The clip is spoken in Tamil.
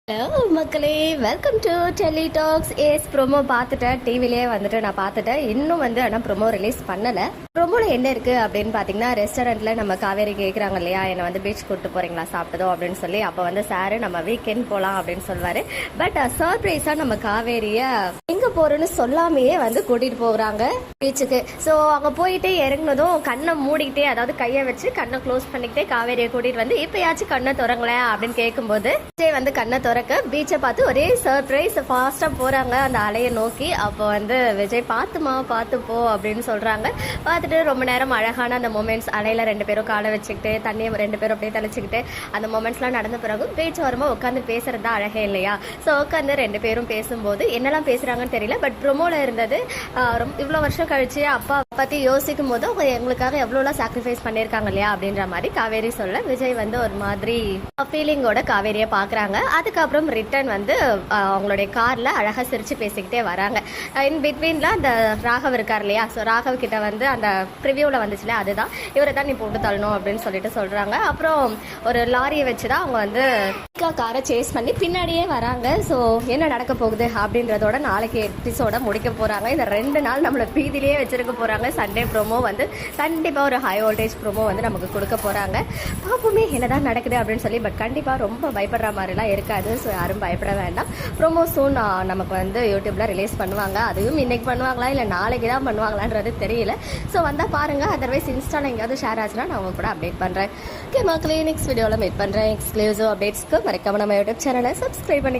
ஹலோ மக்களே, வெல்கம் டு டெலி டாக்ஸ். ஏஸ் ப்ரோமோ பார்த்துட்டேன், டிவிலேயே வந்துட்டு நான் பார்த்துட்டேன். இன்னும் ஆனால் ப்ரோமோ ரிலீஸ் பண்ணலை. ப்ரோமோவில் என்ன இருக்குது அப்படின்னு பார்த்தீங்கன்னா, ரெஸ்டாரண்ட்டில் நம்ம காவேரி கேட்குறாங்க இல்லையா, என்னை பீச் கூப்பிட்டு போகிறீங்களா சாப்பிட்டதோ அப்படின்னு சொல்லி. அப்போ சாரு நம்ம வீக்கெண்ட் போகலாம் அப்படின்னு சொல்லுவார். பட் சர்ப்ரைஸாக நம்ம காவேரியை எங்கே போகிறோன்னு சொல்லாமையே கூட்டிகிட்டு போகிறாங்க பீச்சுக்கு. ஸோ அங்கே போயிட்டு இறங்கினதும் கண்ணை மூடிக்கிட்டே, அதாவது கையை வச்சு கண்ணை க்ளோஸ் பண்ணிக்கிட்டே காவேரியை கூட்டிகிட்டு இப்போயாச்சும் கண்ணை திறங்களேன் அப்படின்னு கேட்கும்போது கண்ணை பீச்சை பார்த்து ஒரே சர்ப்ரைஸ். ஃபாஸ்டா போறாங்க அந்த அலையை நோக்கி. அப்போ விஜய் பார்த்துமா பார்த்து போ அப்படின்னு சொல்றாங்க. பார்த்துட்டு ரொம்ப நேரம் அழகான அந்த மொமெண்ட்ஸ், அலையில ரெண்டு பேரும் காலை வச்சுக்கிட்டு தண்ணியை ரெண்டு பேரும் அப்படியே தெளிச்சுக்கிட்டு அந்த மொமெண்ட்ஸ்லாம் நடந்த பிறகு பீச் வரமா உட்காந்து பேசுறது தான் அழகே இல்லையா. ஸோ உட்காந்து ரெண்டு பேரும் பேசும்போது என்னெல்லாம் பேசுறாங்கன்னு தெரியல. பட் ப்ரோமோல இருந்தது இவ்வளோ வருஷம் கழிச்சு அப்பா பத்தி யோசிக்கும் போது அவங்க எங்களுக்காக எவ்வளோலாம் சாக்ரிஃபைஸ் பண்ணியிருக்காங்க இல்லையா அப்படின்ற மாதிரி காவேரி சொல்ல, விஜய் ஒரு மாதிரி ஃபீலிங்கோட காவேரியை பார்க்குறாங்க. அதுக்கப்புறம் ரிட்டர்ன் அவங்களுடைய கார்ல அழகா சிரிச்சு பேசிக்கிட்டே வராங்க. இன் பிட்வீன்ல அந்த ராகவ் இருக்கார் இல்லையா, ஸோ ராகவ் கிட்ட அந்த ப்ரிவியூல வந்துச்சுல, அதுதான் இவரை தான் நீ போட்டு தள்ளணும் அப்படின்னு சொல்லிட்டு சொல்றாங்க. அப்புறம் ஒரு லாரியை வச்சுதான் அவங்க காரை சேஸ் பண்ணி பின்னாடியே வராங்க. ஸோ என்ன நடக்க போகுது அப்படின்றதோட நாளைக்கு எபிசோட முடிக்க போறாங்க. இந்த 2 நாள் நம்மளை பீதிலேயே வச்சிருக்க போறாங்க. சண்டே ப்ரோமோ கண்டிப்பா ஒரு ஹை வோல்டேஜ் ப்ரோமோ நமக்கு கொடுக்க போறாங்க. பாப்போமே என்னதான் நடக்குது அப்படின்னு சொல்லி. பட் கண்டிப்பா ரொம்ப பயப்படுற மாதிரிலாம் இருக்காது. ஸோ யாரும் பயப்பட வேண்டாம். ப்ரோமோ சூன் நமக்கு யூடியூப்ல ரிலீஸ் பண்ணுவாங்க. அதுவும் இன்னைக்கு பண்ணுவாங்களா இல்லை நாளைக்கு தான் பண்ணுவாங்களான்றது தெரியல. ஸோ வந்தால் பாருங்க. அதர்வைஸ் இன்ஸ்டால எங்கேயாவது ஷேர் ஆச்சுன்னா நான் உங்க கூட அப்டேட் பண்றேன். ஓகே மக்களே, நெக்ஸ்ட் வீடியோவில் மீட் பண்றேன். எக்ஸ்க்ளூசிவ் அப்டேட்ஸ்க்கு மறக்காம நம்ம யூடியூப் சேனலை சப்ஸ்கிரைப் பண்ணி